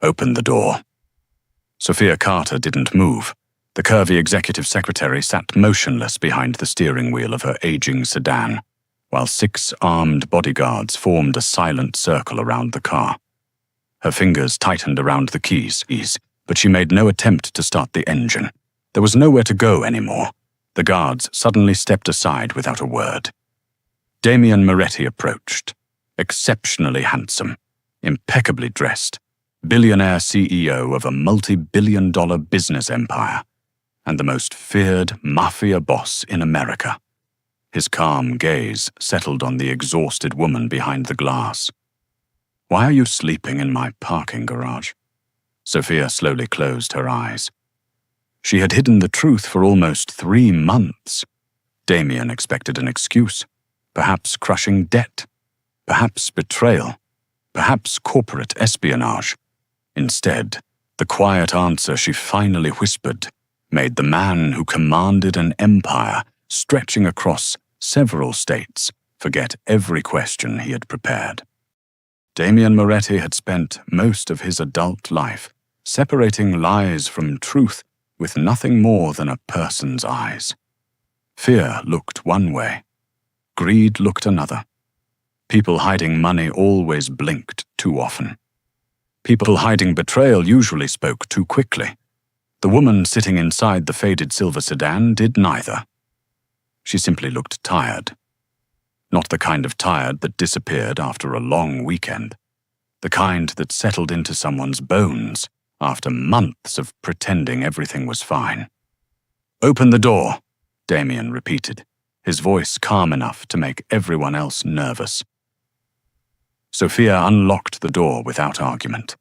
Open the door. Sophia Carter didn't move. The curvy executive secretary sat motionless behind the steering wheel of her aging sedan, while 6 armed bodyguards formed a silent circle around the car. Her fingers tightened around the keys, but she made no attempt to start the engine. There was nowhere to go anymore. The guards suddenly stepped aside without a word. Damian Moretti approached, exceptionally handsome, impeccably dressed, billionaire CEO of a multi-billion-dollar business empire, and the most feared mafia boss in America. His calm gaze settled on the exhausted woman behind the glass. "Why are you sleeping in my parking garage?" Sophia slowly closed her eyes. She had hidden the truth for almost 3 months. Damian expected an excuse, perhaps crushing debt, perhaps betrayal, perhaps corporate espionage. Instead, the quiet answer she finally whispered made the man who commanded an empire stretching across several states forget every question he had prepared. Damian Moretti had spent most of his adult life separating lies from truth with nothing more than a person's eyes. Fear looked one way. Greed looked another. People hiding money always blinked too often. People hiding betrayal usually spoke too quickly. The woman sitting inside the faded silver sedan did neither. She simply looked tired. Not the kind of tired that disappeared after a long weekend. The kind that settled into someone's bones after months of pretending everything was fine. "Open the door," Damian repeated, his voice calm enough to make everyone else nervous. Sophia unlocked the door without argument.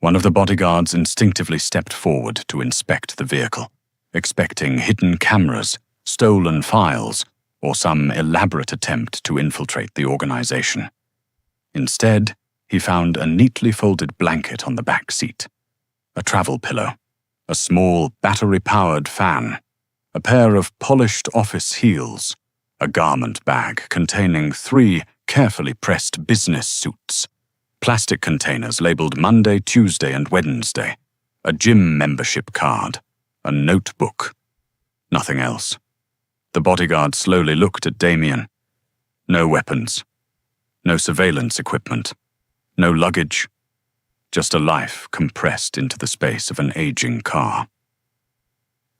One of the bodyguards instinctively stepped forward to inspect the vehicle, expecting hidden cameras, stolen files, or some elaborate attempt to infiltrate the organization. Instead, he found a neatly folded blanket on the back seat, a travel pillow, a small battery-powered fan, a pair of polished office heels, a garment bag containing 3 carefully pressed business suits, plastic containers labeled Monday, Tuesday, and Wednesday, a gym membership card, a notebook. Nothing else. The bodyguard slowly looked at Damian. No weapons. No surveillance equipment. No luggage. Just a life compressed into the space of an aging car.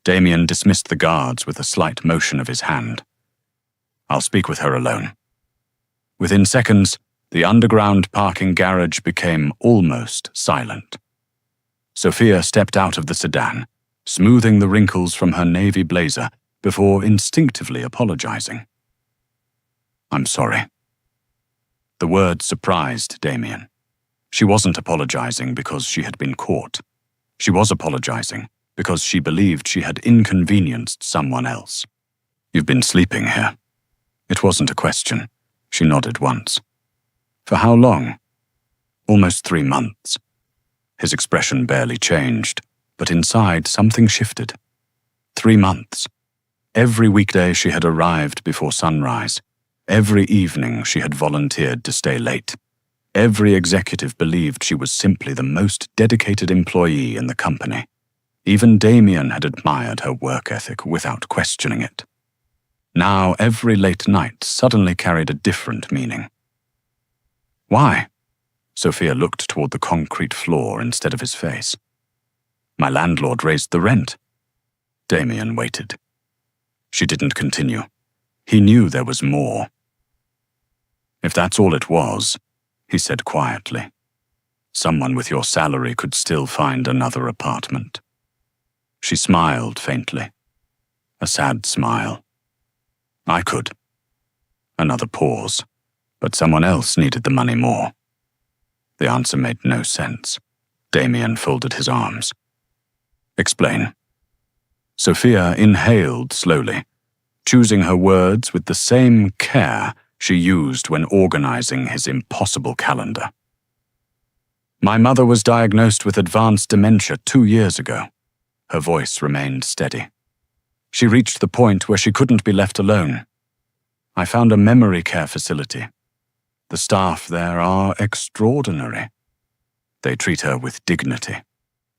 Damian dismissed the guards with a slight motion of his hand. "I'll speak with her alone." Within seconds, the underground parking garage became almost silent. Sophia stepped out of the sedan, smoothing the wrinkles from her navy blazer before instinctively apologizing. "I'm sorry." The word surprised Damian. She wasn't apologizing because she had been caught. She was apologizing because she believed she had inconvenienced someone else. "You've been sleeping here." It wasn't a question. She nodded once. "For how long?" "Almost 3 months." His expression barely changed, but inside something shifted. 3 months. Every weekday she had arrived before sunrise. Every evening she had volunteered to stay late. Every executive believed she was simply the most dedicated employee in the company. Even Damian had admired her work ethic without questioning it. Now every late night suddenly carried a different meaning. "Why?" Sophia looked toward the concrete floor instead of his face. "My landlord raised the rent." Damian waited. She didn't continue. He knew there was more. "If that's all it was," he said quietly, "someone with your salary could still find another apartment." She smiled faintly, a sad smile. "I could." Another pause, but someone else needed the money more. The answer made no sense. Damian folded his arms. "Explain." Sophia inhaled slowly, choosing her words with the same care she used when organizing his impossible calendar. "My mother was diagnosed with advanced dementia 2 years ago." Her voice remained steady. "She reached the point where she couldn't be left alone. I found a memory care facility. The staff there are extraordinary. They treat her with dignity.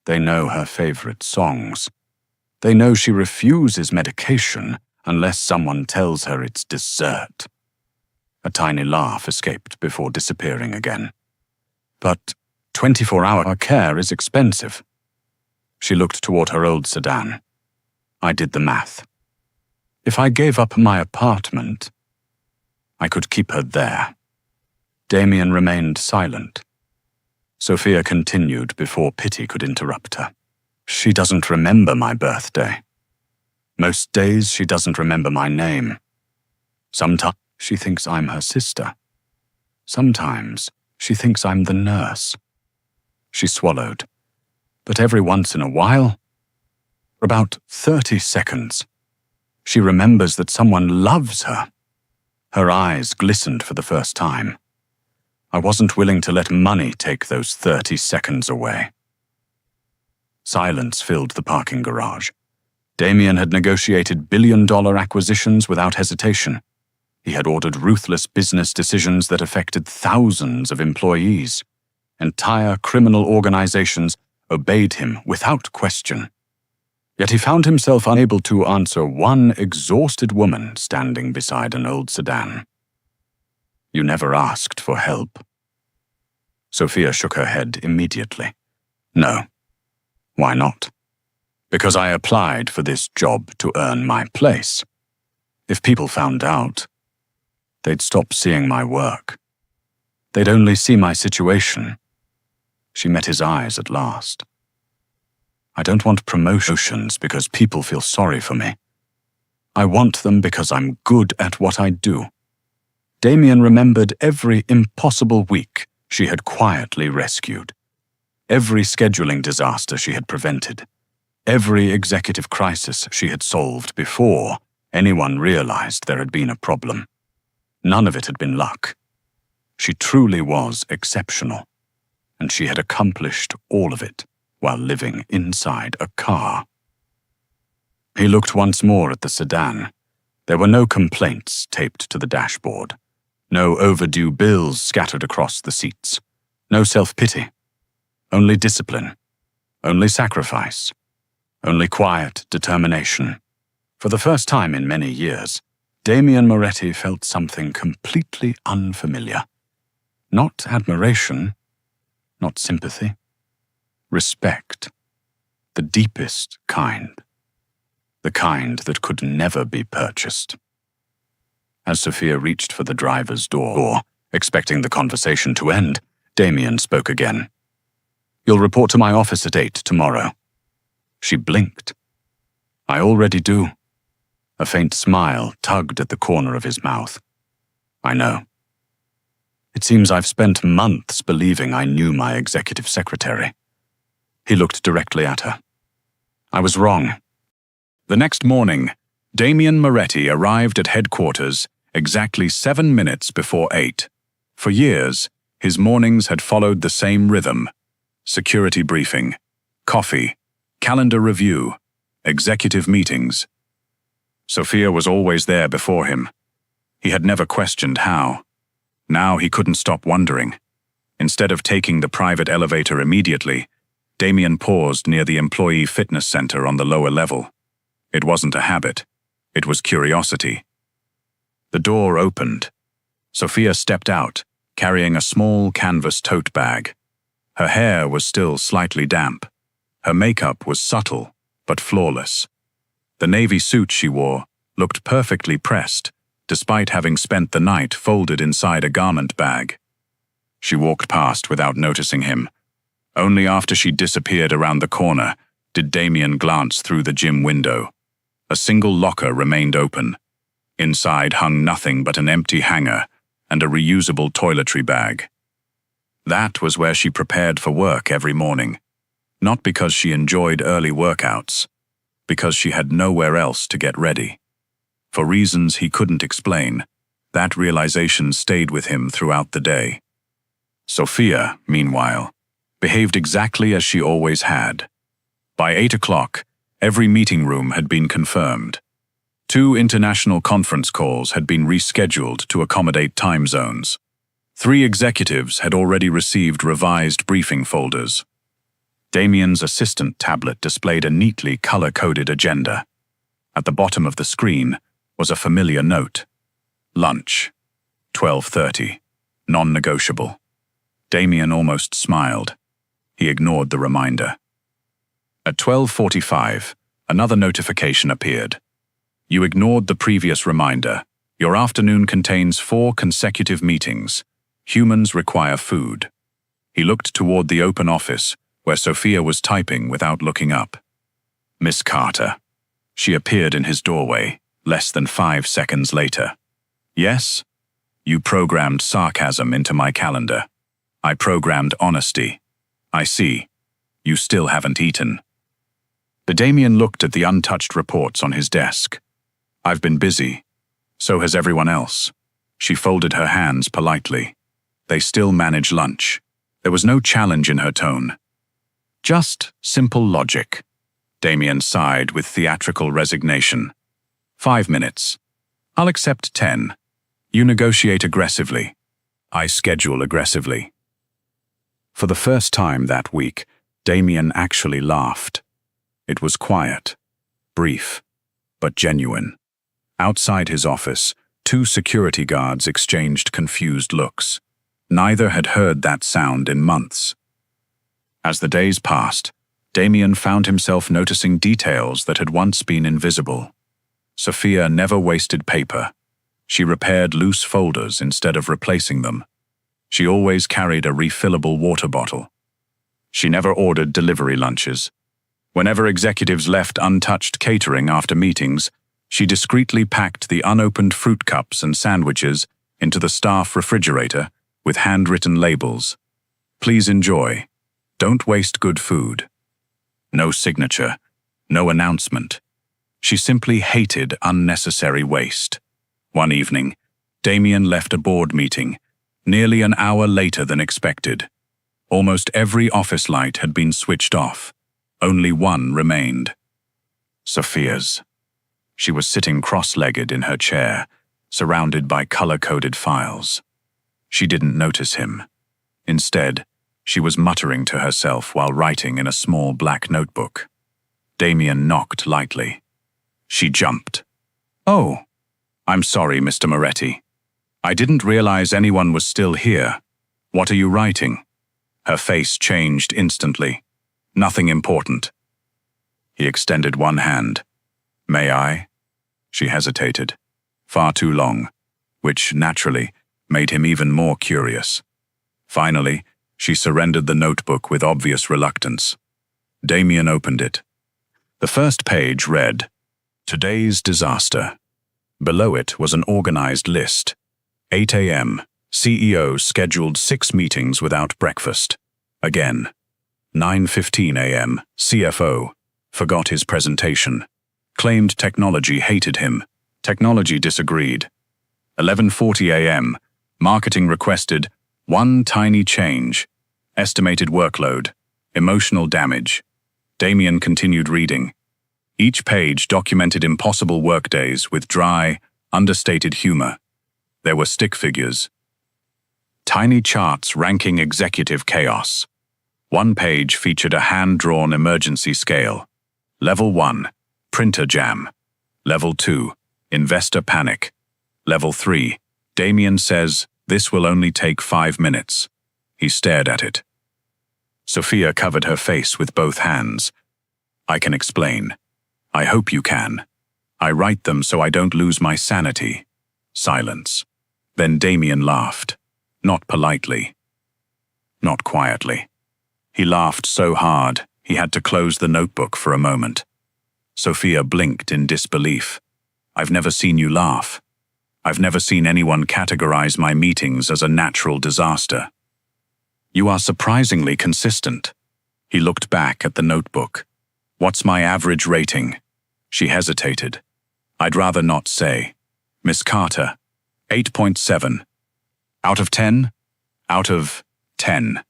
They know her favorite songs. They know she refuses medication unless someone tells her it's dessert. A tiny laugh escaped before disappearing again. But 24-hour care is expensive. She looked toward her old sedan. I did the math. If I gave up my apartment, I could keep her there. Damian remained silent. Sophia continued before pity could interrupt her. She doesn't remember my birthday. Most days she doesn't remember my name. Sometimes she thinks I'm her sister. Sometimes she thinks I'm the nurse. She swallowed. But every once in a while, for about 30 seconds, she remembers that someone loves her. Her eyes glistened for the first time. I wasn't willing to let money take those 30 seconds away. Silence filled the parking garage. Damian had negotiated billion-dollar acquisitions without hesitation. He had ordered ruthless business decisions that affected thousands of employees. Entire criminal organizations obeyed him without question. Yet he found himself unable to answer one exhausted woman standing beside an old sedan. You never asked for help. Sophia shook her head immediately. No. Why not? Because I applied for this job to earn my place. If people found out, they'd stop seeing my work. They'd only see my situation. She met his eyes at last. I don't want promotions because people feel sorry for me. I want them because I'm good at what I do. Damian remembered every impossible week she had quietly rescued, every scheduling disaster she had prevented, every executive crisis she had solved before anyone realized there had been a problem. None of it had been luck. She truly was exceptional, and she had accomplished all of it while living inside a car. He looked once more at the sedan. There were no complaints taped to the dashboard. No overdue bills scattered across the seats. No self-pity. Only discipline. Only sacrifice. Only quiet determination. For the first time in many years, Damian Moretti felt something completely unfamiliar. Not admiration, not sympathy. Respect. The deepest kind. The kind that could never be purchased. As Sophia reached for the driver's door, expecting the conversation to end, Damian spoke again. You'll report to my office at 8 tomorrow. She blinked. I already do. A faint smile tugged at the corner of his mouth. I know. It seems I've spent months believing I knew my executive secretary. He looked directly at her. I was wrong. The next morning, Damian Moretti arrived at headquarters exactly 7 minutes before 8. For years, his mornings had followed the same rhythm: security briefing, coffee, calendar review, executive meetings. Sophia was always there before him. He had never questioned how. Now he couldn't stop wondering. Instead of taking the private elevator immediately, Damian paused near the employee fitness center on the lower level. It wasn't a habit. It was curiosity. The door opened. Sophia stepped out, carrying a small canvas tote bag. Her hair was still slightly damp. Her makeup was subtle, but flawless. The navy suit she wore looked perfectly pressed, despite having spent the night folded inside a garment bag. She walked past without noticing him. Only after she disappeared around the corner did Damian glance through the gym window. A single locker remained open. Inside hung nothing but an empty hanger and a reusable toiletry bag. That was where she prepared for work every morning, not because she enjoyed early workouts, because she had nowhere else to get ready. For reasons he couldn't explain, that realization stayed with him throughout the day. Sophia, meanwhile, behaved exactly as she always had. By 8 o'clock, every meeting room had been confirmed. 2 international conference calls had been rescheduled to accommodate time zones. 3 executives had already received revised briefing folders. Damian's assistant tablet displayed a neatly color-coded agenda. At the bottom of the screen was a familiar note. Lunch, 12:30, non-negotiable. Damian almost smiled. He ignored the reminder. At 12:45, another notification appeared. You ignored the previous reminder. Your afternoon contains 4 consecutive meetings. Humans require food. He looked toward the open office, where Sophia was typing without looking up. Miss Carter. She appeared in his doorway, less than 5 seconds later. Yes? You programmed sarcasm into my calendar. I programmed honesty. I see. You still haven't eaten. Damian looked at the untouched reports on his desk. I've been busy. So has everyone else. She folded her hands politely. They still manage lunch. There was no challenge in her tone. Just simple logic. Damian sighed with theatrical resignation. 5 minutes. I'll accept 10. You negotiate aggressively. I schedule aggressively. For the first time that week, Damian actually laughed. It was quiet, brief, but genuine. Outside his office, 2 security guards exchanged confused looks. Neither had heard that sound in months. As the days passed, Damian found himself noticing details that had once been invisible. Sophia never wasted paper. She repaired loose folders instead of replacing them. She always carried a refillable water bottle. She never ordered delivery lunches. Whenever executives left untouched catering after meetings, she discreetly packed the unopened fruit cups and sandwiches into the staff refrigerator with handwritten labels. Please enjoy. Don't waste good food. No signature, no announcement. She simply hated unnecessary waste. One evening, Damian left a board meeting, nearly an hour later than expected. Almost every office light had been switched off. Only one remained. Sophia's. She was sitting cross-legged in her chair, surrounded by color-coded files. She didn't notice him. Instead, she was muttering to herself while writing in a small black notebook. Damian knocked lightly. She jumped. Oh, I'm sorry, Mr. Moretti. I didn't realize anyone was still here. What are you writing? Her face changed instantly. Nothing important. He extended one hand. May I? She hesitated. Far too long, which, naturally, made him even more curious. Finally, she surrendered the notebook with obvious reluctance. Damian opened it. The first page read, Today's disaster. Below it was an organized list. 8 a.m. CEO scheduled 6 meetings without breakfast. Again. 9:15 a.m. CFO forgot his presentation. Claimed technology hated him. Technology disagreed. 11:40 a.m. Marketing requested 1 tiny change. Estimated workload. Emotional damage. Damian continued reading. Each page documented impossible workdays with dry, understated humor. There were stick figures. Tiny charts ranking executive chaos. One page featured a hand-drawn emergency scale. Level 1, printer jam. Level 2, investor panic. Level 3, Damian says this will only take 5 minutes. He stared at it. Sophia covered her face with both hands. I can explain. I hope you can. I write them so I don't lose my sanity. Silence. Then Damian laughed. Not politely. Not quietly. He laughed so hard, he had to close the notebook for a moment. Sophia blinked in disbelief. I've never seen you laugh. I've never seen anyone categorize my meetings as a natural disaster. You are surprisingly consistent. He looked back at the notebook. What's my average rating? She hesitated. I'd rather not say. Miss Carter, 8.7. Out of 10? Out of 10.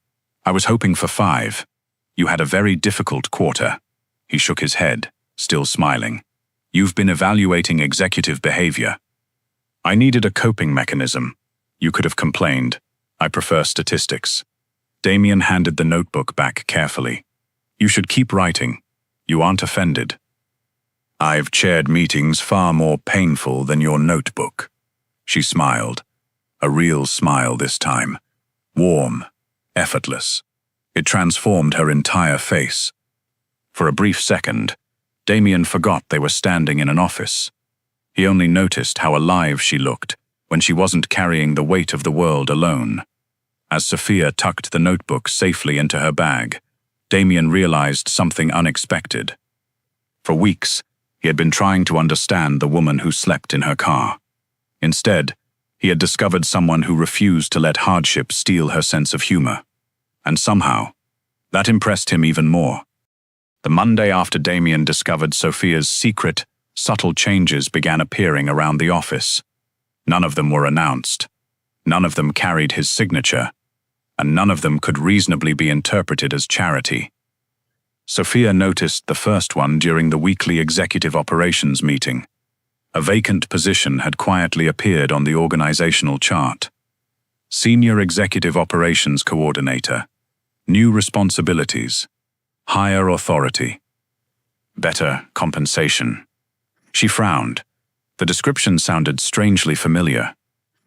I was hoping for 5. You had a very difficult quarter. He shook his head, still smiling. You've been evaluating executive behavior. I needed a coping mechanism. You could have complained. I prefer statistics. Damian handed the notebook back carefully. You should keep writing. You aren't offended. I've chaired meetings far more painful than your notebook. She smiled. A real smile this time. Warm, effortless. It transformed her entire face. For a brief second, Damian forgot they were standing in an office. He only noticed how alive she looked when she wasn't carrying the weight of the world alone. As Sophia tucked the notebook safely into her bag, Damian realized something unexpected. For weeks, he had been trying to understand the woman who slept in her car. Instead, he had discovered someone who refused to let hardship steal her sense of humor. And somehow, that impressed him even more. The Monday after Damian discovered Sophia's secret, subtle changes began appearing around the office. None of them were announced. None of them carried his signature. And none of them could reasonably be interpreted as charity. Sophia noticed the first one during the weekly executive operations meeting. A vacant position had quietly appeared on the organizational chart. Senior Executive Operations Coordinator. New responsibilities. Higher authority. Better compensation. She frowned. The description sounded strangely familiar.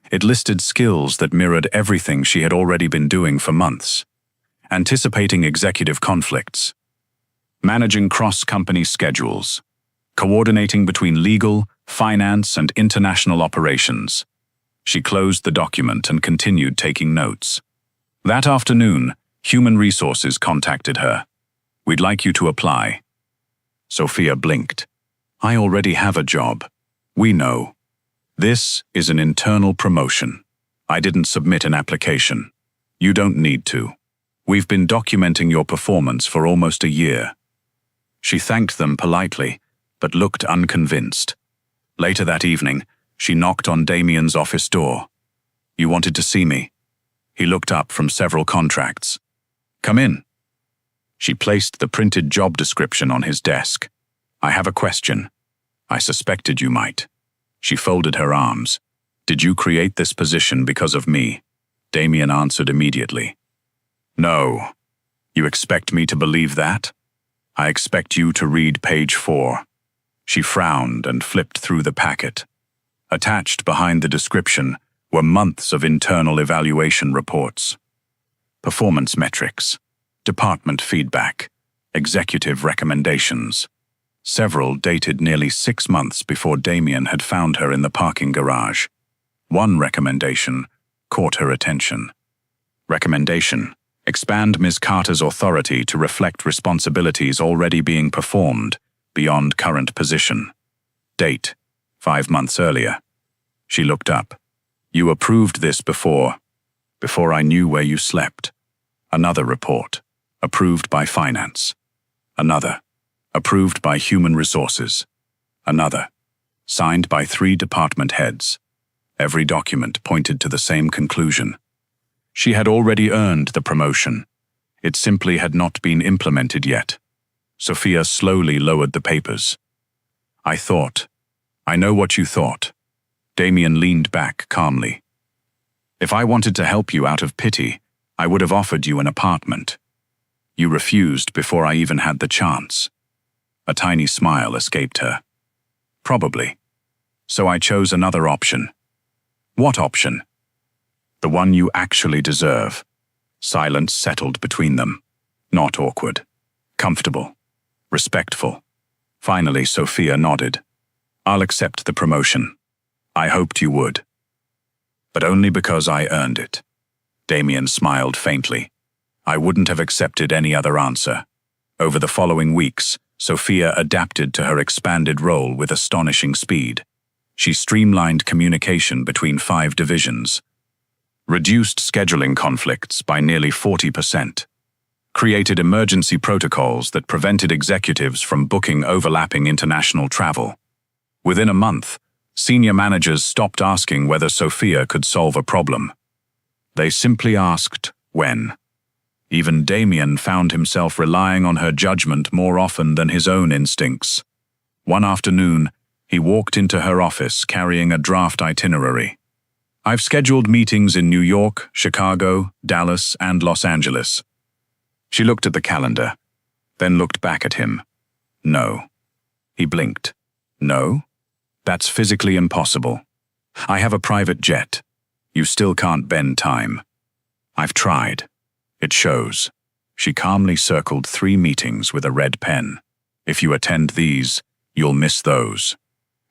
It listed skills that mirrored everything she had already been doing for months. Anticipating executive conflicts. Managing cross-company schedules. Coordinating between legal, finance, and international operations. She closed the document and continued taking notes. That afternoon, Human Resources contacted her. We'd like you to apply. Sophia blinked. I already have a job. We know. This is an internal promotion. I didn't submit an application. You don't need to. We've been documenting your performance for almost a year. She thanked them politely, but looked unconvinced. Later that evening, she knocked on Damian's office door. You wanted to see me. He looked up from several contracts. Come in. She placed the printed job description on his desk. I have a question. I suspected you might. She folded her arms. Did you create this position because of me? Damian answered immediately. No. You expect me to believe that? I expect you to read page 4. She frowned and flipped through the packet. Attached behind the description were months of internal evaluation reports. Performance metrics, department feedback, executive recommendations. Several dated nearly 6 months before Damian had found her in the parking garage. One recommendation caught her attention. Recommendation: expand Ms. Carter's authority to reflect responsibilities already being performed beyond current position. Date: 5 months earlier. She looked up. You approved this before I knew where you slept. Another report. Approved by finance. Another. Approved by Human Resources. Another. Signed by 3 department heads. Every document pointed to the same conclusion. She had already earned the promotion. It simply had not been implemented yet. Sophia slowly lowered the papers. I know what you thought. Damian leaned back calmly. If I wanted to help you out of pity, I would have offered you an apartment. You refused before I even had the chance. A tiny smile escaped her. Probably. So I chose another option. What option? The one you actually deserve. Silence settled between them. Not awkward. Comfortable. Respectful. Finally, Sophia nodded. I'll accept the promotion. I hoped you would. But only because I earned it. Damian smiled faintly. I wouldn't have accepted any other answer. Over the following weeks, Sophia adapted to her expanded role with astonishing speed. She streamlined communication between 5 divisions, reduced scheduling conflicts by nearly 40%, created emergency protocols that prevented executives from booking overlapping international travel. Within a month, senior managers stopped asking whether Sophia could solve a problem. They simply asked when. Even Damian found himself relying on her judgment more often than his own instincts. One afternoon, he walked into her office carrying a draft itinerary. I've scheduled meetings in New York, Chicago, Dallas, and Los Angeles. She looked at the calendar, then looked back at him. No. He blinked. No? That's physically impossible. I have a private jet. You still can't bend time. I've tried. It shows. She calmly circled 3 meetings with a red pen. If you attend these, you'll miss those.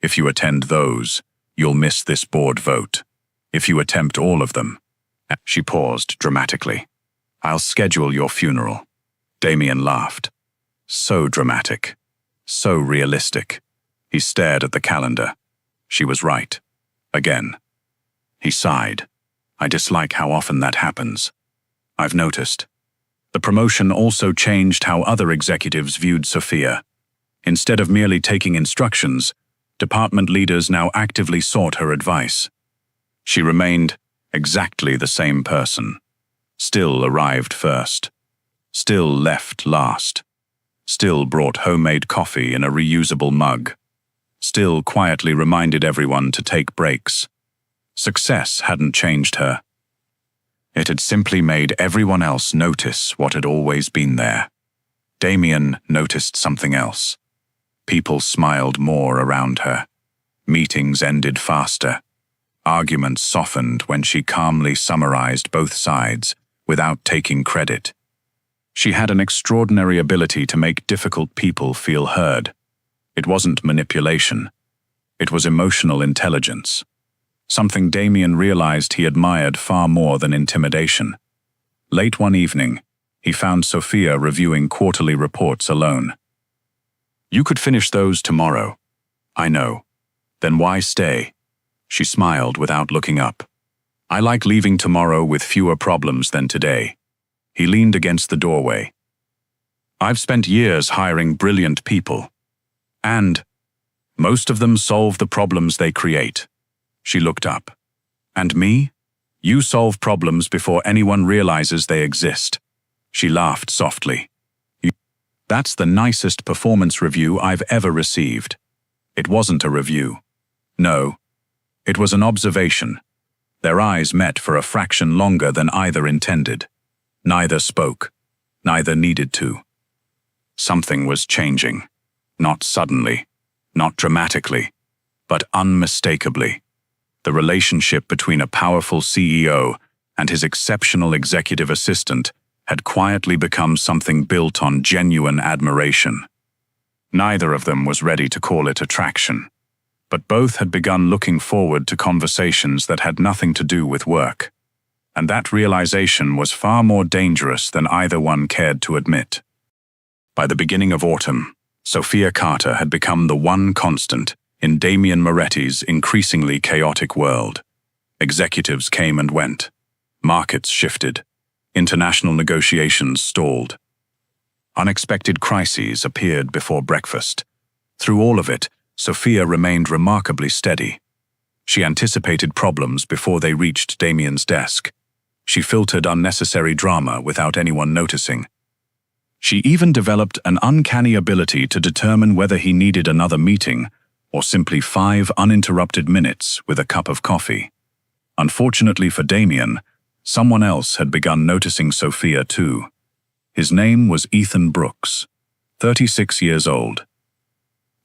If you attend those, you'll miss this board vote. If you attempt all of them. She paused dramatically. I'll schedule your funeral. Damian laughed. So dramatic. So realistic. He stared at the calendar. She was right. Again. He sighed. I dislike how often that happens. I've noticed. The promotion also changed how other executives viewed Sophia. Instead of merely taking instructions, department leaders now actively sought her advice. She remained exactly the same person. Still arrived first. Still left last. Still brought homemade coffee in a reusable mug. Still quietly reminded everyone to take breaks. Success hadn't changed her. It had simply made everyone else notice what had always been there. Damian noticed something else. People smiled more around her. Meetings ended faster. Arguments softened when she calmly summarized both sides without taking credit. She had an extraordinary ability to make difficult people feel heard. It wasn't manipulation. It was emotional intelligence. Something Damian realized he admired far more than intimidation. Late one evening, he found Sophia reviewing quarterly reports alone. You could finish those tomorrow. I know. Then why stay? She smiled without looking up. I like leaving tomorrow with fewer problems than today. He leaned against the doorway. I've spent years hiring brilliant people. And most of them solve the problems they create. She looked up. And me? You solve problems before anyone realizes they exist. She laughed softly. That's the nicest performance review I've ever received. It wasn't a review. No. It was an observation. Their eyes met for a fraction longer than either intended. Neither spoke. Neither needed to. Something was changing. Not suddenly. Not dramatically. But unmistakably. The relationship between a powerful CEO and his exceptional executive assistant had quietly become something built on genuine admiration. Neither of them was ready to call it attraction, but both had begun looking forward to conversations that had nothing to do with work. And that realization was far more dangerous than either one cared to admit. By the beginning of autumn, Sophia Carter had become the one constant in Damian Moretti's increasingly chaotic world. Executives came and went. Markets shifted. International negotiations stalled. Unexpected crises appeared before breakfast. Through all of it, Sophia remained remarkably steady. She anticipated problems before they reached Damian's desk. She filtered unnecessary drama without anyone noticing. She even developed an uncanny ability to determine whether he needed another meeting or simply 5 uninterrupted minutes with a cup of coffee. Unfortunately for Damian, someone else had begun noticing Sophia too. His name was Ethan Brooks, 36 years old.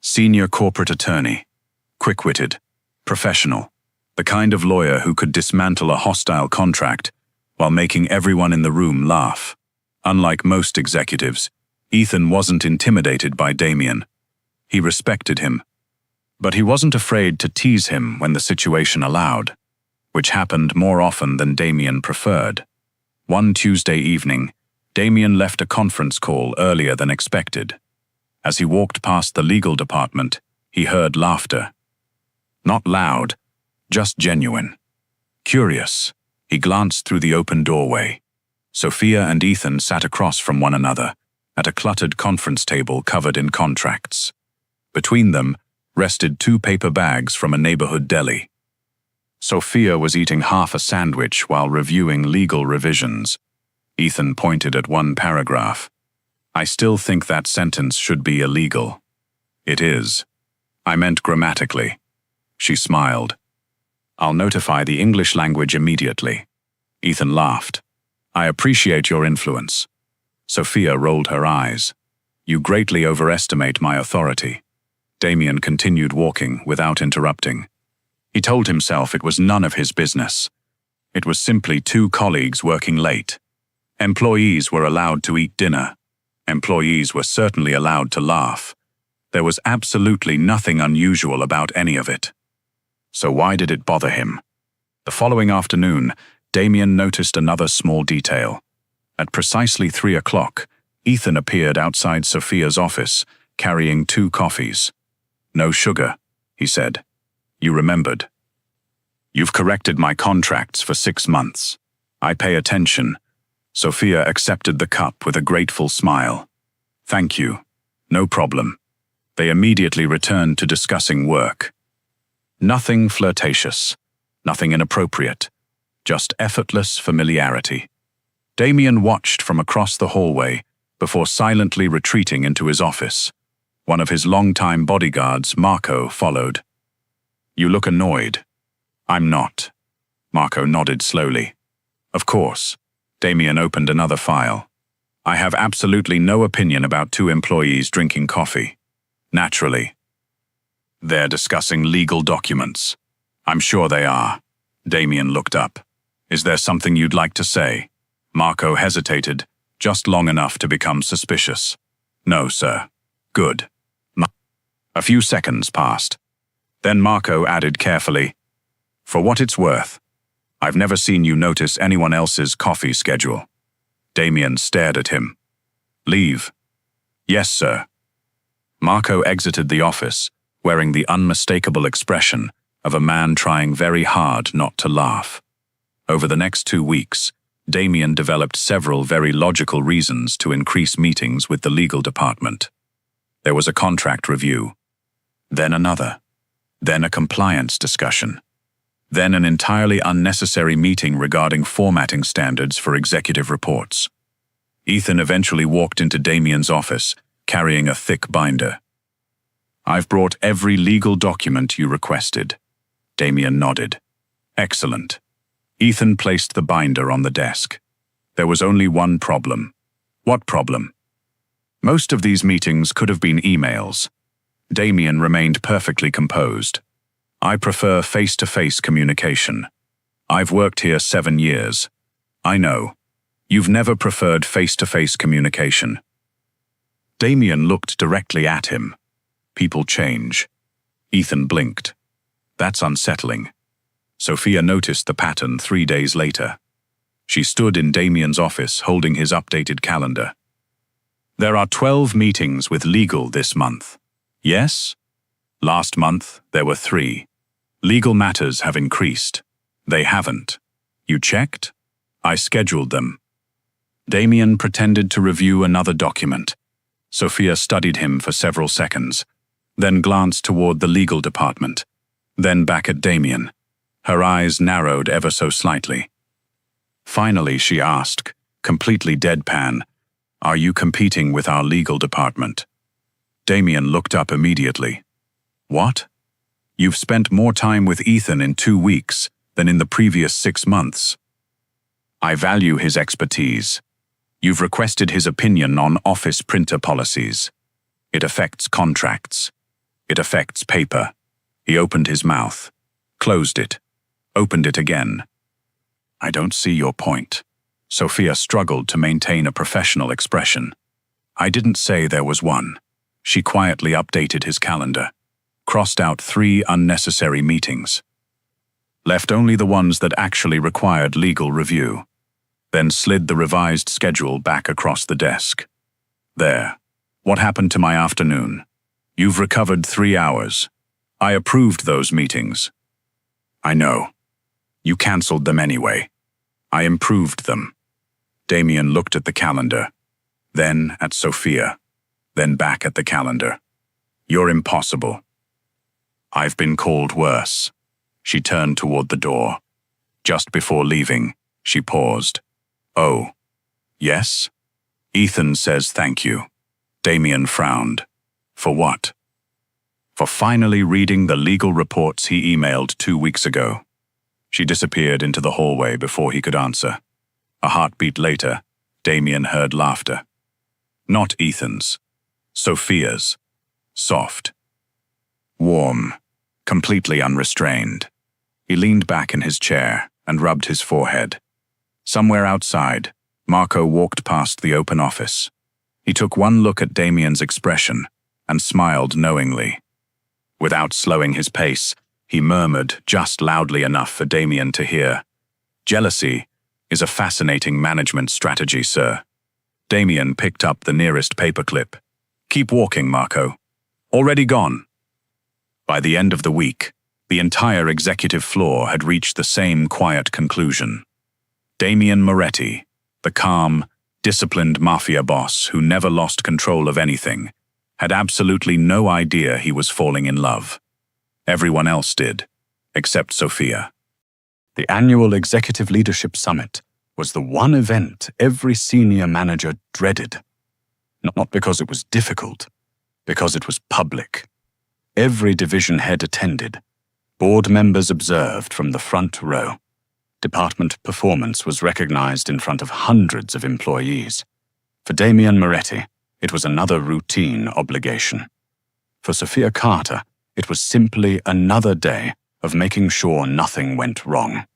Senior corporate attorney, quick-witted, professional, the kind of lawyer who could dismantle a hostile contract while making everyone in the room laugh. Unlike most executives, Ethan wasn't intimidated by Damian. He respected him. But he wasn't afraid to tease him when the situation allowed, which happened more often than Damian preferred. One Tuesday evening, Damian left a conference call earlier than expected. As he walked past the legal department, he heard laughter. Not loud, just genuine. Curious, he glanced through the open doorway. Sophia and Ethan sat across from one another, at a cluttered conference table covered in contracts. Between them rested 2 paper bags from a neighborhood deli. Sophia was eating half a sandwich while reviewing legal revisions. Ethan pointed at one paragraph. I still think that sentence should be illegal. It is. I meant grammatically. She smiled. I'll notify the English language immediately. Ethan laughed. I appreciate your influence. Sophia rolled her eyes. You greatly overestimate my authority. Damian continued walking without interrupting. He told himself it was none of his business. It was simply two colleagues working late. Employees were allowed to eat dinner. Employees were certainly allowed to laugh. There was absolutely nothing unusual about any of it. So why did it bother him? The following afternoon, Damian noticed another small detail. At precisely 3 o'clock, Ethan appeared outside Sophia's office, carrying 2 coffees. No sugar, he said. You remembered. You've corrected my contracts for 6 months. I pay attention. Sophia accepted the cup with a grateful smile. Thank you. No problem. They immediately returned to discussing work. Nothing flirtatious, nothing inappropriate, just effortless familiarity. Damian watched from across the hallway before silently retreating into his office. One of his longtime bodyguards, Marco, followed. You look annoyed. I'm not. Marco nodded slowly. Of course. Damian opened another file. I have absolutely no opinion about 2 employees drinking coffee. Naturally. They're discussing legal documents. I'm sure they are. Damian looked up. Is there something you'd like to say? Marco hesitated, just long enough to become suspicious. No, sir. Good. A few seconds passed. Then Marco added carefully, For what it's worth, I've never seen you notice anyone else's coffee schedule. Damian stared at him. Leave. Yes, sir. Marco exited the office, wearing the unmistakable expression of a man trying very hard not to laugh. Over the next 2 weeks, Damian developed several very logical reasons to increase meetings with the legal department. There was a contract review, then another, then a compliance discussion, then an entirely unnecessary meeting regarding formatting standards for executive reports. Ethan eventually walked into Damian's office, carrying a thick binder. I've brought every legal document you requested. Damian nodded. Excellent. Ethan placed the binder on the desk. There was only one problem. What problem? Most of these meetings could have been emails. Damian remained perfectly composed. I prefer face-to-face communication. I've worked here 7 years. I know. You've never preferred face-to-face communication. Damian looked directly at him. People change. Ethan blinked. That's unsettling. Sophia noticed the pattern 3 days later. She stood in Damian's office holding his updated calendar. There are 12 meetings with legal this month. Yes? Last month, there were 3. Legal matters have increased. They haven't. You checked? I scheduled them. Damian pretended to review another document. Sophia studied him for several seconds, then glanced toward the legal department, then back at Damian. Her eyes narrowed ever so slightly. Finally, she asked, completely deadpan, Are you competing with our legal department? Damian looked up immediately. What? You've spent more time with Ethan in 2 weeks than in the previous 6 months. I value his expertise. You've requested his opinion on office printer policies. It affects contracts. It affects paper. He opened his mouth, closed it, opened it again. I don't see your point. Sophia struggled to maintain a professional expression. I didn't say there was one. She quietly updated his calendar, crossed out 3 unnecessary meetings, left only the ones that actually required legal review, then slid the revised schedule back across the desk. There. What happened to my afternoon? You've recovered 3 hours. I approved those meetings. I know. You cancelled them anyway. I improved them. Damian looked at the calendar, then at Sophia, then back at the calendar. You're impossible. I've been called worse. She turned toward the door. Just before leaving, she paused. Oh, yes? Ethan says thank you. Damian frowned. For what? For finally reading the legal reports he emailed 2 weeks ago. She disappeared into the hallway before he could answer. A heartbeat later, Damian heard laughter. Not Ethan's. Sophia's. Soft. Warm. Completely unrestrained. He leaned back in his chair and rubbed his forehead. Somewhere outside, Marco walked past the open office. He took one look at Damian's expression and smiled knowingly. Without slowing his pace, he murmured just loudly enough for Damian to hear. "Jealousy is a fascinating management strategy, sir." Damian picked up the nearest paperclip. "Keep walking, Marco. Already gone." By the end of the week, the entire executive floor had reached the same quiet conclusion. Damian Moretti, the calm, disciplined mafia boss who never lost control of anything, had absolutely no idea he was falling in love. Everyone else did, except Sophia. The annual Executive Leadership Summit was the one event every senior manager dreaded. Not because it was difficult, because it was public. Every division head attended. Board members observed from the front row. Department performance was recognized in front of hundreds of employees. For Damian Moretti, it was another routine obligation. For Sophia Carter, it was simply another day of making sure nothing went wrong.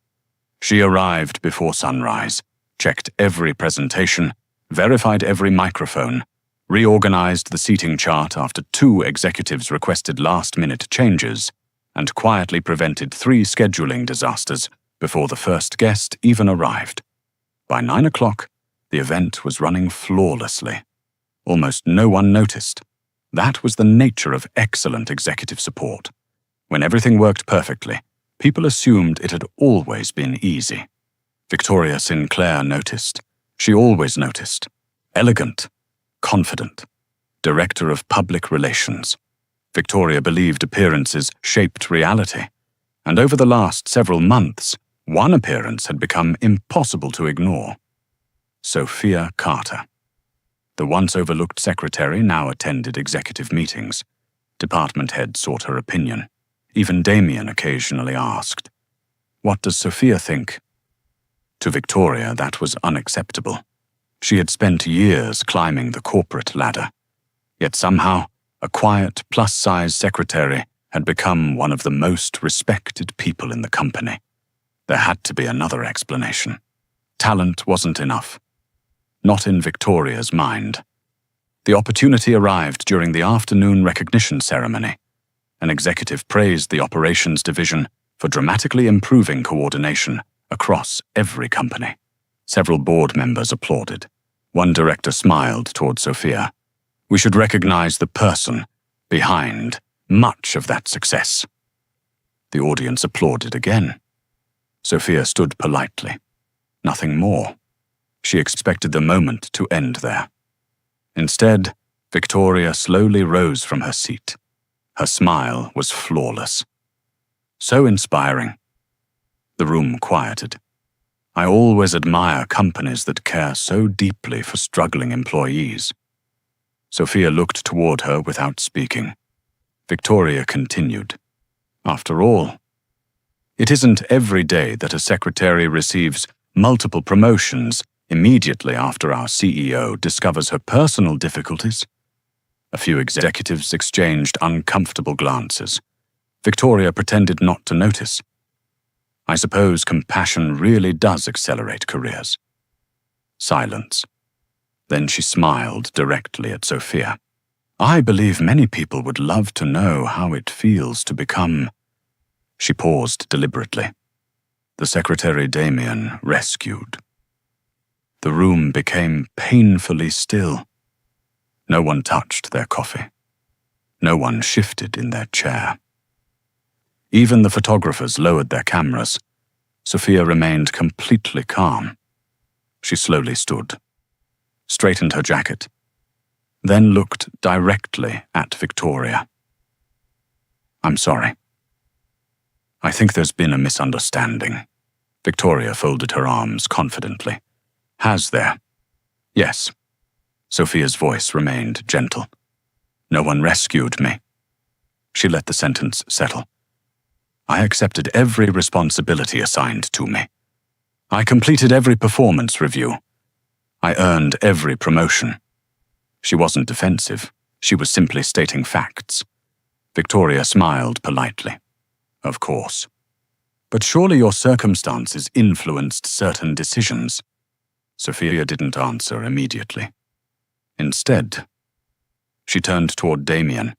She arrived before sunrise, checked every presentation, verified every microphone, reorganized the seating chart after 2 executives requested last-minute changes, and quietly prevented 3 scheduling disasters before the first guest even arrived. By 9 o'clock, the event was running flawlessly. Almost no one noticed. That was the nature of excellent executive support. When everything worked perfectly, people assumed it had always been easy. Victoria Sinclair noticed. She always noticed. Elegant, confident, Director of Public Relations. Victoria believed appearances shaped reality, and over the last several months, one appearance had become impossible to ignore. Sophia Carter. The once overlooked secretary now attended executive meetings. Department heads sought her opinion. Even Damian occasionally asked, "What does Sophia think?" To Victoria, that was unacceptable. She had spent years climbing the corporate ladder. Yet somehow, a quiet, plus-size secretary had become one of the most respected people in the company. There had to be another explanation. Talent wasn't enough. Not in Victoria's mind. The opportunity arrived during the afternoon recognition ceremony. An executive praised the operations division for dramatically improving coordination across every company. Several board members applauded. One director smiled toward Sophia. "We should recognize the person behind much of that success." The audience applauded again. Sophia stood politely. Nothing more. She expected the moment to end there. Instead, Victoria slowly rose from her seat. Her smile was flawless. So inspiring. The room quieted. I always admire companies that care so deeply for struggling employees. Sophia looked toward her without speaking. Victoria continued. After all, it isn't every day that a secretary receives multiple promotions immediately after our CEO discovers her personal difficulties. A few executives exchanged uncomfortable glances. Victoria pretended not to notice. I suppose compassion really does accelerate careers. Silence. Then she smiled directly at Sophia. "I believe many people would love to know how it feels to become..." She paused deliberately. The secretary Damian rescued. The room became painfully still. No one touched their coffee. No one shifted in their chair. Even the photographers lowered their cameras. Sophia remained completely calm. She slowly stood, straightened her jacket, then looked directly at Victoria. "I'm sorry. I think there's been a misunderstanding." Victoria folded her arms confidently. "Has there?" "Yes." Sophia's voice remained gentle. "No one rescued me." She let the sentence settle. I accepted every responsibility assigned to me. I completed every performance review. I earned every promotion. She wasn't defensive. She was simply stating facts. Victoria smiled politely. Of course. But surely your circumstances influenced certain decisions. Sophia didn't answer immediately. Instead, she turned toward Damian.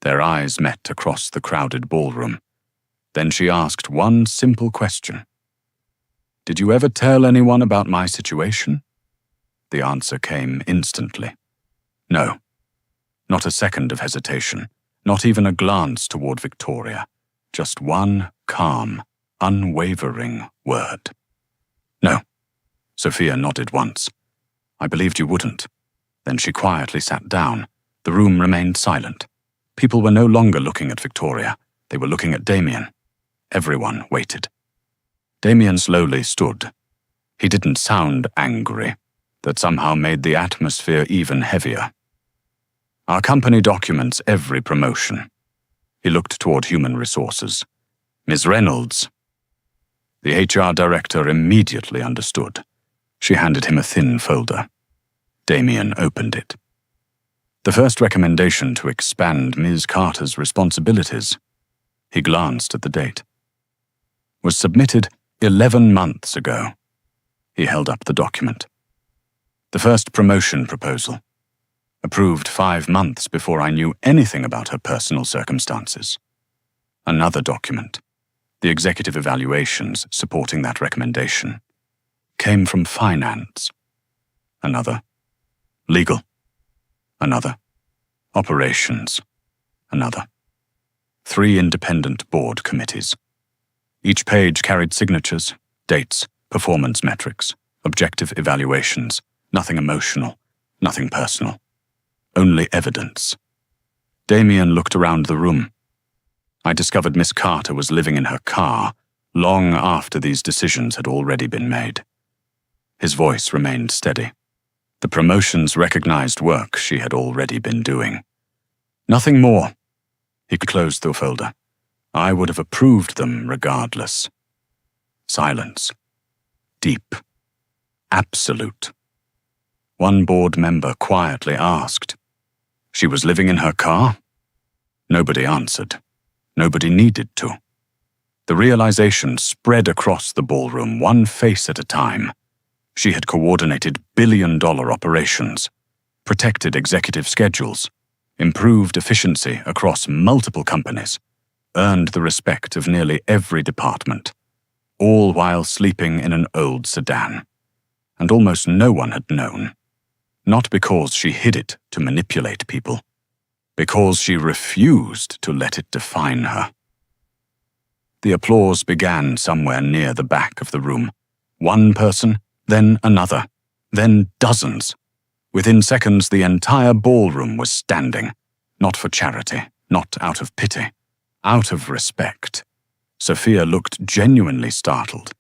Their eyes met across the crowded ballroom. Then she asked one simple question. Did you ever tell anyone about my situation? The answer came instantly. No. Not a second of hesitation, not even a glance toward Victoria. Just one calm, unwavering word. No. Sophia nodded once. I believed you wouldn't. Then she quietly sat down. The room remained silent. People were no longer looking at Victoria. They were looking at Damian. Everyone waited. Damian slowly stood. He didn't sound angry. That somehow made the atmosphere even heavier. Our company documents every promotion. He looked toward human resources. Ms. Reynolds. The HR director immediately understood. She handed him a thin folder. Damian opened it. The first recommendation to expand Ms. Carter's responsibilities. He glanced at the date. Was submitted 11 months ago. He held up the document. The first promotion proposal. Approved 5 months before I knew anything about her personal circumstances. Another document. The executive evaluations supporting that recommendation. Came from finance. Another. Legal. Another. Operations. Another. 3 independent board committees. Each page carried signatures, dates, performance metrics, objective evaluations. Nothing emotional, nothing personal. Only evidence. Damian looked around the room. I discovered Miss Carter was living in her car long after these decisions had already been made. His voice remained steady. The promotions recognized work she had already been doing. Nothing more. He closed the folder. I would have approved them regardless. Silence. Deep. Absolute. One board member quietly asked. She was living in her car? Nobody answered. Nobody needed to. The realization spread across the ballroom, one face at a time. She had coordinated billion-dollar operations, protected executive schedules, improved efficiency across multiple companies, earned the respect of nearly every department, all while sleeping in an old sedan. And almost no one had known. Not because she hid it to manipulate people, because she refused to let it define her. The applause began somewhere near the back of the room. One person, then another, then dozens. Within seconds, the entire ballroom was standing, not for charity, not out of pity, out of respect. Sophia looked genuinely startled.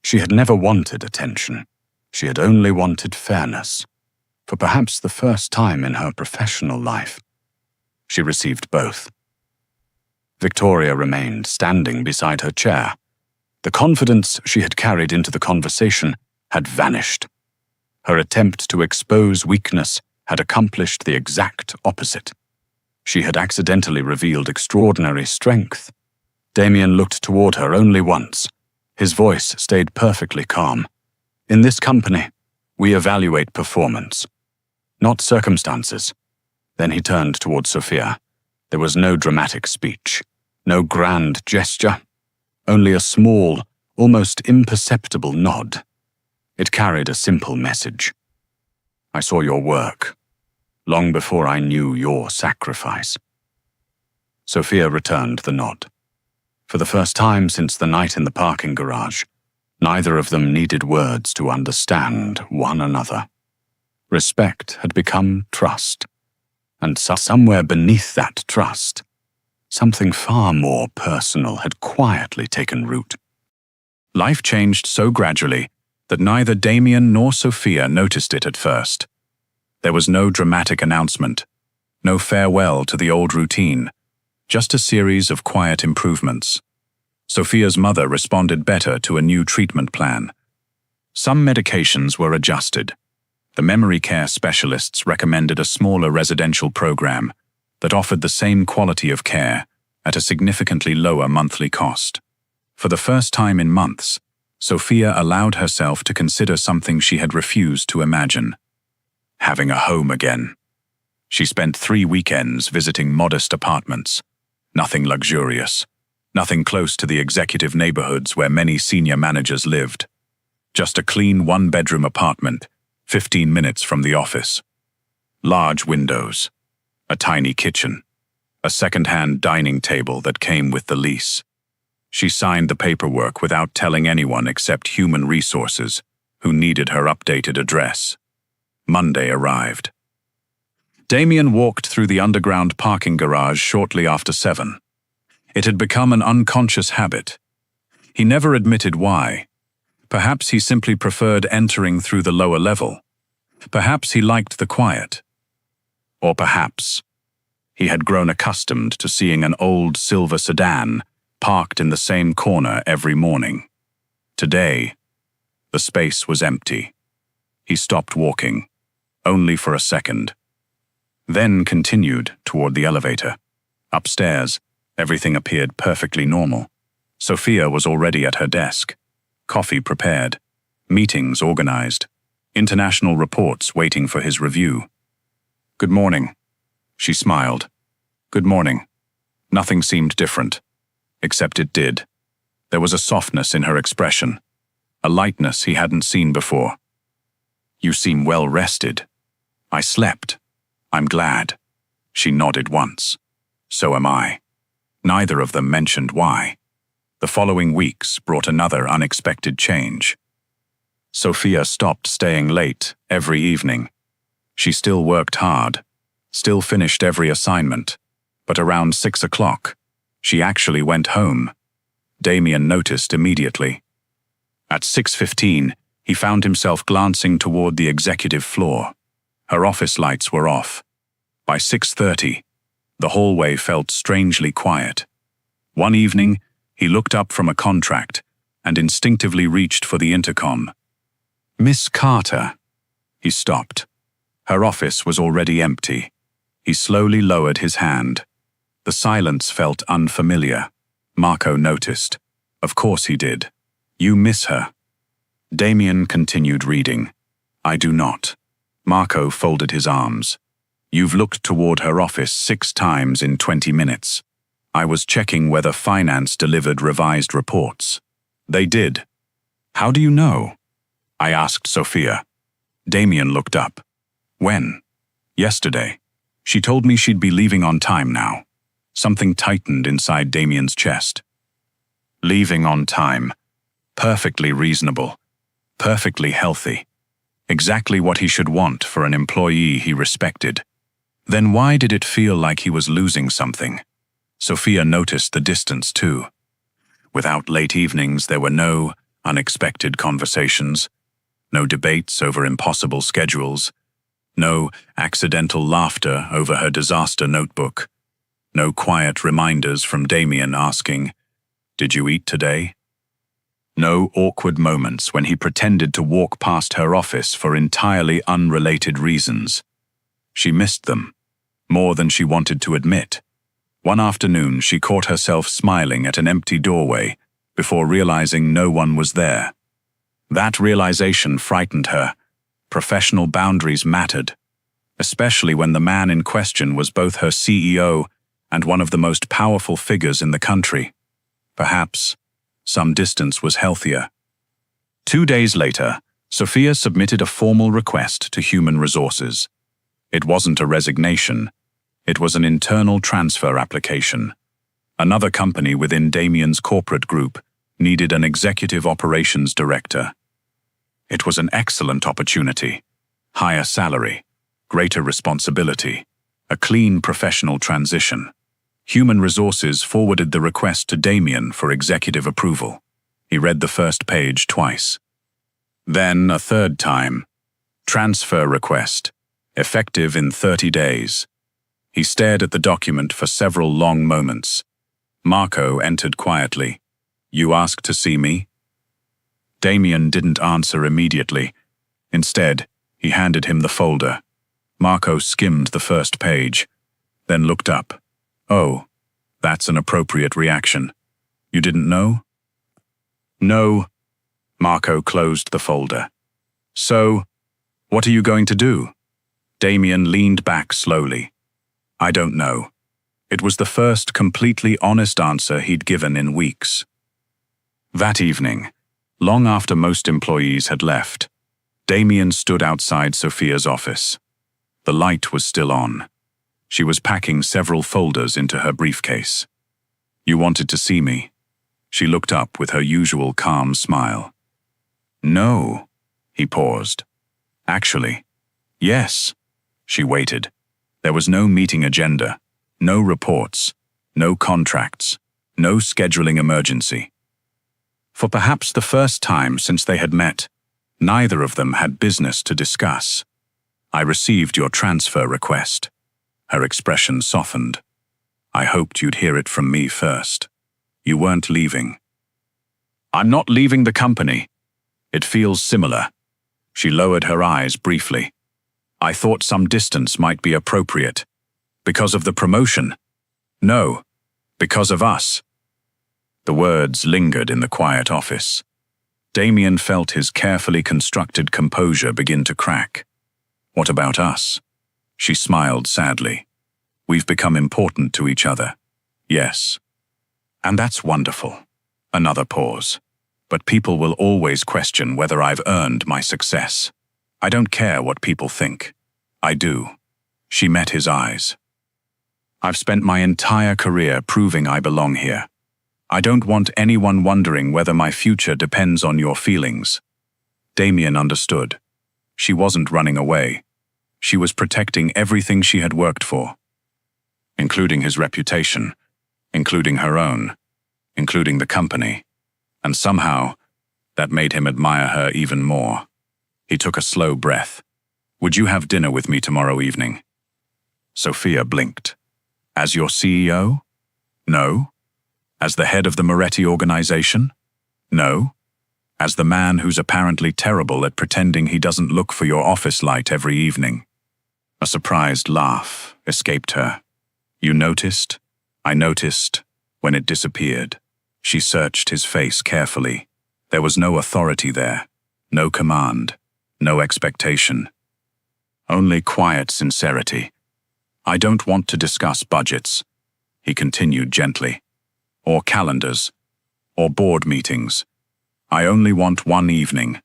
She had never wanted attention. She had only wanted fairness. For perhaps the first time in her professional life, she received both. Victoria remained standing beside her chair. The confidence she had carried into the conversation had vanished. Her attempt to expose weakness had accomplished the exact opposite. She had accidentally revealed extraordinary strength. Damian looked toward her only once. His voice stayed perfectly calm. In this company, we evaluate performance, not circumstances. Then he turned toward Sophia. There was no dramatic speech, no grand gesture, only a small, almost imperceptible nod. It carried a simple message. I saw your work, long before I knew your sacrifice. Sophia returned the nod. For the first time since the night in the parking garage, neither of them needed words to understand one another. Respect had become trust, and somewhere beneath that trust, something far more personal had quietly taken root. Life changed so gradually that neither Damian nor Sophia noticed it at first. There was no dramatic announcement, no farewell to the old routine, just a series of quiet improvements. Sophia's mother responded better to a new treatment plan. Some medications were adjusted. The memory care specialists recommended a smaller residential program that offered the same quality of care at a significantly lower monthly cost. For the first time in months, Sophia allowed herself to consider something she had refused to imagine: having a home again. She spent 3 weekends visiting modest apartments. Nothing luxurious, nothing close to the executive neighborhoods where many senior managers lived. Just a clean 1-bedroom apartment, 15 minutes from the office. Large windows, a tiny kitchen, a second-hand dining table that came with the lease. She signed the paperwork without telling anyone except Human Resources, who needed her updated address. Monday arrived. Damian walked through the underground parking garage shortly after 7. It had become an unconscious habit. He never admitted why. Perhaps he simply preferred entering through the lower level. Perhaps he liked the quiet. Or perhaps he had grown accustomed to seeing an old silver sedan parked in the same corner every morning. Today, the space was empty. He stopped walking, only for a second. Then continued toward the elevator. Upstairs, everything appeared perfectly normal. Sophia was already at her desk. Coffee prepared, meetings organized, international reports waiting for his review. "Good morning," she smiled. "Good morning." Nothing seemed different, except it did. There was a softness in her expression, a lightness he hadn't seen before. "You seem well rested." "I slept. I'm glad." She nodded once. "So am I." Neither of them mentioned why. The following weeks brought another unexpected change. Sophia stopped staying late every evening. She still worked hard, still finished every assignment, but around 6 o'clock, she actually went home. Damian noticed immediately. At 6:15, he found himself glancing toward the executive floor. Her office lights were off. By 6:30, the hallway felt strangely quiet. One evening, he looked up from a contract and instinctively reached for the intercom. "Miss Carter." He stopped. Her office was already empty. He slowly lowered his hand. The silence felt unfamiliar. Marco noticed. Of course he did. "You miss her." Damian continued reading. "I do not." Marco folded his arms. "You've looked toward her office 6 times in 20 minutes. I was checking whether finance delivered revised reports." "They did." "How do you know?" I asked Sophia. Damian looked up. "When?" "Yesterday. She told me she'd be leaving on time now." Something tightened inside Damian's chest. Leaving on time. Perfectly reasonable. Perfectly healthy. Exactly what he should want for an employee he respected. Then why did it feel like he was losing something? Sophia noticed the distance too. Without late evenings, there were no unexpected conversations, no debates over impossible schedules, no accidental laughter over her disaster notebook, no quiet reminders from Damian asking, "Did you eat today?" No awkward moments when he pretended to walk past her office for entirely unrelated reasons. She missed them, more than she wanted to admit. One afternoon, she caught herself smiling at an empty doorway before realizing no one was there. That realization frightened her. Professional boundaries mattered, especially when the man in question was both her CEO and one of the most powerful figures in the country. Perhaps some distance was healthier. 2 days later, Sophia submitted a formal request to Human Resources. It wasn't a resignation. It was an internal transfer application. Another company within Damian's corporate group needed an executive operations director. It was an excellent opportunity. Higher salary, greater responsibility, a clean professional transition. Human Resources forwarded the request to Damian for executive approval. He read the first page twice. Then a third time. Transfer request, effective in 30 days. He stared at the document for several long moments. Marco entered quietly. You asked to see me? Damian didn't answer immediately. Instead, he handed him the folder. Marco skimmed the first page, then looked up. Oh, that's an appropriate reaction. You didn't know? No. Marco closed the folder. So, what are you going to do? Damian leaned back slowly. I don't know. It was the first completely honest answer he'd given in weeks. That evening, long after most employees had left, Damian stood outside Sophia's office. The light was still on. She was packing several folders into her briefcase. You wanted to see me? She looked up with her usual calm smile. No, he paused. Actually, yes. She waited. There was no meeting agenda, no reports, no contracts, no scheduling emergency. For perhaps the first time since they had met, neither of them had business to discuss. I received your transfer request. Her expression softened. I hoped you'd hear it from me first. You weren't leaving. I'm not leaving the company. It feels similar. She lowered her eyes briefly. I thought some distance might be appropriate. Because of the promotion? No, because of us. The words lingered in the quiet office. Damian felt his carefully constructed composure begin to crack. What about us? She smiled sadly. We've become important to each other. Yes. And that's wonderful. Another pause. But people will always question whether I've earned my success. I don't care what people think. I do. She met his eyes. I've spent my entire career proving I belong here. I don't want anyone wondering whether my future depends on your feelings. Damian understood. She wasn't running away. She was protecting everything she had worked for, including his reputation, including her own, including the company. And somehow, that made him admire her even more. He took a slow breath. Would you have dinner with me tomorrow evening? Sophia blinked. As your CEO? No. As the head of the Moretti organization? No. As the man who's apparently terrible at pretending he doesn't look for your office light every evening. A surprised laugh escaped her. You noticed? I noticed. When it disappeared. She searched his face carefully. There was no authority there. No command. No expectation. Only quiet sincerity. I don't want to discuss budgets, he continued gently, or calendars, or board meetings. I only want one evening,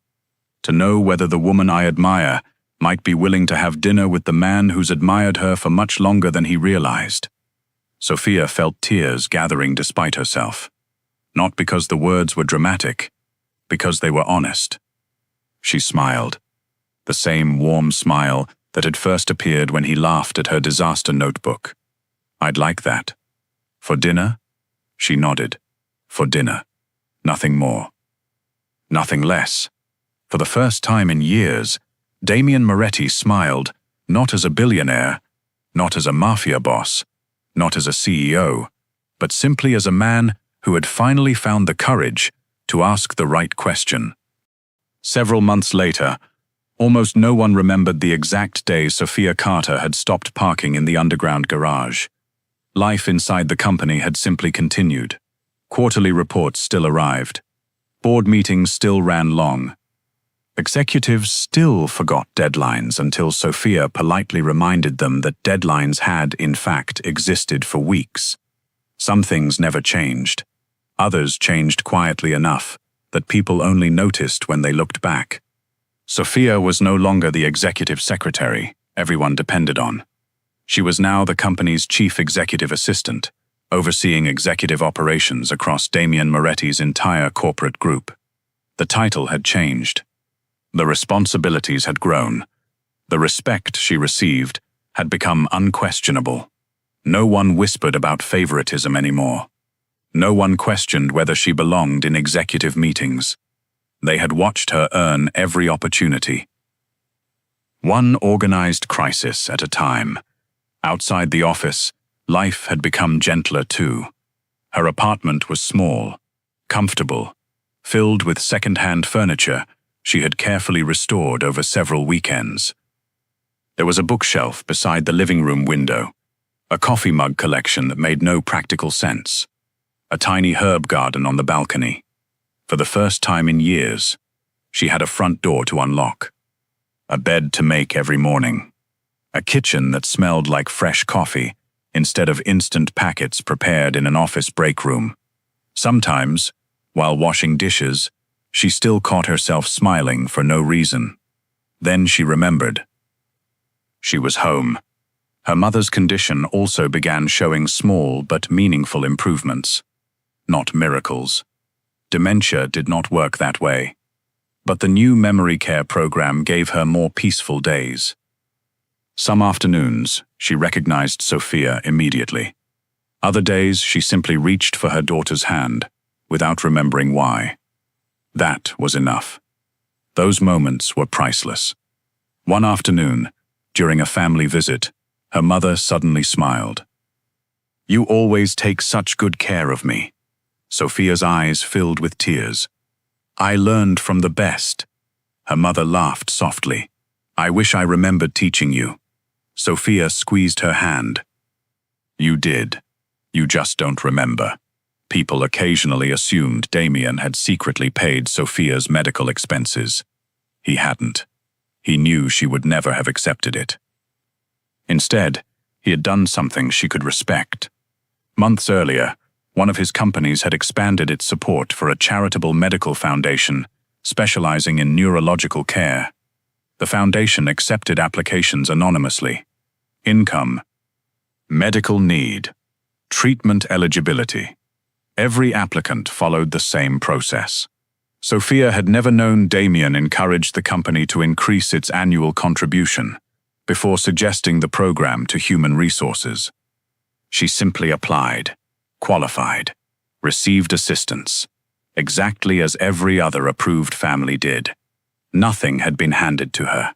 to know whether the woman I admire might be willing to have dinner with the man who's admired her for much longer than he realized. Sophia felt tears gathering despite herself, not because the words were dramatic, because they were honest. She smiled, the same warm smile that had first appeared when he laughed at her disaster notebook. I'd like that. For dinner? She nodded. For dinner. Nothing more. Nothing less. For the first time in years, Damian Moretti smiled, not as a billionaire, not as a mafia boss, not as a CEO, but simply as a man who had finally found the courage to ask the right question. Several months later, almost no one remembered the exact day Sophia Carter had stopped parking in the underground garage. Life inside the company had simply continued. Quarterly reports still arrived. Board meetings still ran long. Executives still forgot deadlines until Sophia politely reminded them that deadlines had, in fact, existed for weeks. Some things never changed. Others changed quietly enough that people only noticed when they looked back. Sophia was no longer the executive secretary everyone depended on. She was now the company's chief executive assistant, overseeing executive operations across Damian Moretti's entire corporate group. The title had changed. The responsibilities had grown. The respect she received had become unquestionable. No one whispered about favoritism anymore. No one questioned whether she belonged in executive meetings. They had watched her earn every opportunity. One organized crisis at a time. Outside the office, life had become gentler too. Her apartment was small, comfortable, filled with second-hand furniture she had carefully restored over several weekends. There was a bookshelf beside the living room window, a coffee mug collection that made no practical sense, a tiny herb garden on the balcony. For the first time in years, she had a front door to unlock, a bed to make every morning, a kitchen that smelled like fresh coffee instead of instant packets prepared in an office break room. Sometimes, while washing dishes, she still caught herself smiling for no reason. Then she remembered. She was home. Her mother's condition also began showing small but meaningful improvements. Not miracles. Dementia did not work that way. But the new memory care program gave her more peaceful days. Some afternoons, she recognized Sophia immediately. Other days, she simply reached for her daughter's hand, without remembering why. That was enough. Those moments were priceless. One afternoon, during a family visit, her mother suddenly smiled. "You always take such good care of me." Sophia's eyes filled with tears. "I learned from the best." Her mother laughed softly. "I wish I remembered teaching you." Sophia squeezed her hand. "You did. You just don't remember." People occasionally assumed Damian had secretly paid Sophia's medical expenses. He hadn't. He knew she would never have accepted it. Instead, he had done something she could respect. Months earlier, one of his companies had expanded its support for a charitable medical foundation specializing in neurological care. The foundation accepted applications anonymously. Income, medical need, treatment eligibility. Every applicant followed the same process. Sophia had never known Damian encouraged the company to increase its annual contribution before suggesting the program to human resources. She simply applied, qualified, received assistance, exactly as every other approved family did. Nothing had been handed to her.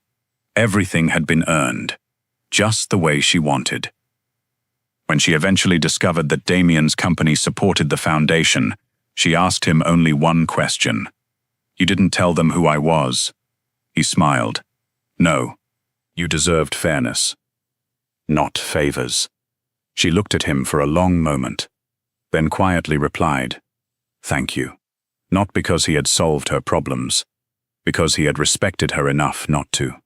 Everything had been earned, just the way she wanted. When she eventually discovered that Damian's company supported the foundation, she asked him only one question. "You didn't tell them who I was?" He smiled. "No. You deserved fairness, not favors." She looked at him for a long moment, then quietly replied, "Thank you." Not because he had solved her problems, because he had respected her enough not to.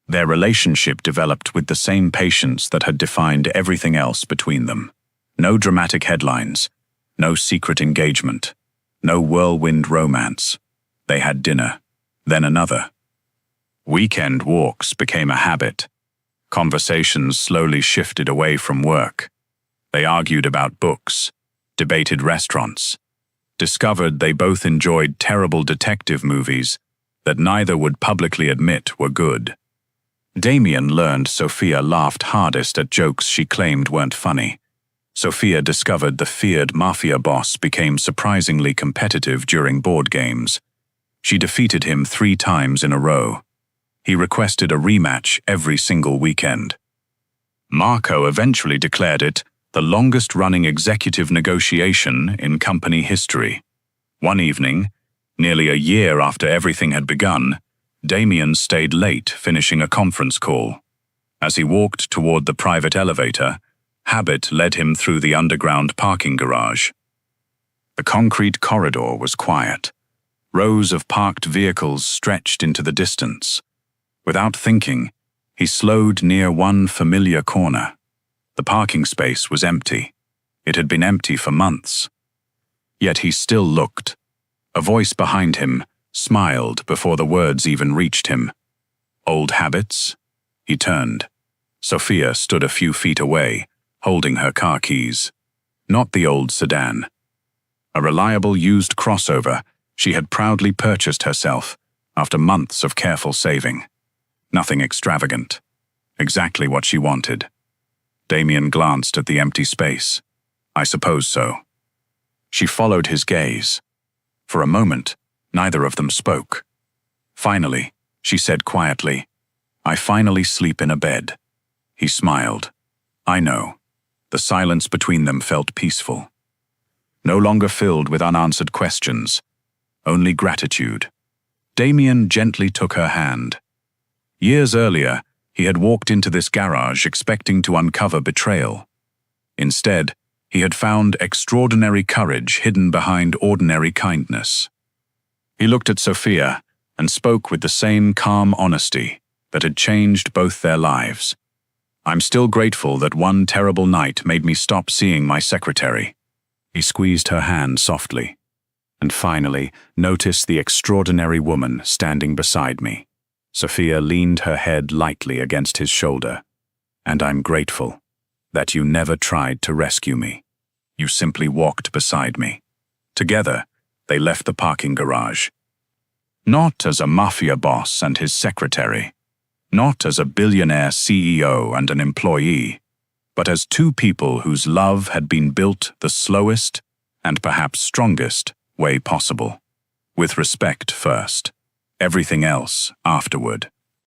Their relationship developed with the same patience that had defined everything else between them. No dramatic headlines, no secret engagement, no whirlwind romance. They had dinner, then another. Weekend walks became a habit. Conversations slowly shifted away from work. They argued about books, debated restaurants, discovered they both enjoyed terrible detective movies that neither would publicly admit were good. Damian learned Sophia laughed hardest at jokes she claimed weren't funny. Sophia discovered the feared Mafia Boss became surprisingly competitive during board games. She defeated him 3 times in a row. He requested a rematch every single weekend. Marco eventually declared it the longest-running executive negotiation in company history. One evening, nearly a year after everything had begun, Damian stayed late finishing a conference call. As he walked toward the private elevator, habit led him through the underground parking garage. The concrete corridor was quiet. Rows of parked vehicles stretched into the distance. Without thinking, he slowed near one familiar corner. The parking space was empty. It had been empty for months. Yet he still looked. A voice behind him smiled before the words even reached him. "Old habits?" He turned. Sophia stood a few feet away, holding her car keys. Not the old sedan. A reliable used crossover she had proudly purchased herself after months of careful saving. Nothing extravagant. Exactly what she wanted. Damian glanced at the empty space. "I suppose so." She followed his gaze. For a moment, neither of them spoke. Finally, she said quietly, "I finally sleep in a bed." He smiled. "I know." The silence between them felt peaceful. no longer filled with unanswered questions, only gratitude. Damian gently took her hand. Years earlier, he had walked into this garage expecting to uncover betrayal. Instead, he had found extraordinary courage hidden behind ordinary kindness. He looked at Sophia and spoke with the same calm honesty that had changed both their lives. "I'm still grateful that one terrible night made me stop seeing my secretary." He squeezed her hand softly, and finally noticed the extraordinary woman standing beside me. Sophia leaned her head lightly against his shoulder. "And I'm grateful that you never tried to rescue me. You simply walked beside me." Together, they left the parking garage. Not as a mafia boss and his secretary, not as a billionaire CEO and an employee, but as two people whose love had been built the slowest and perhaps strongest way possible, with respect first, everything else afterward.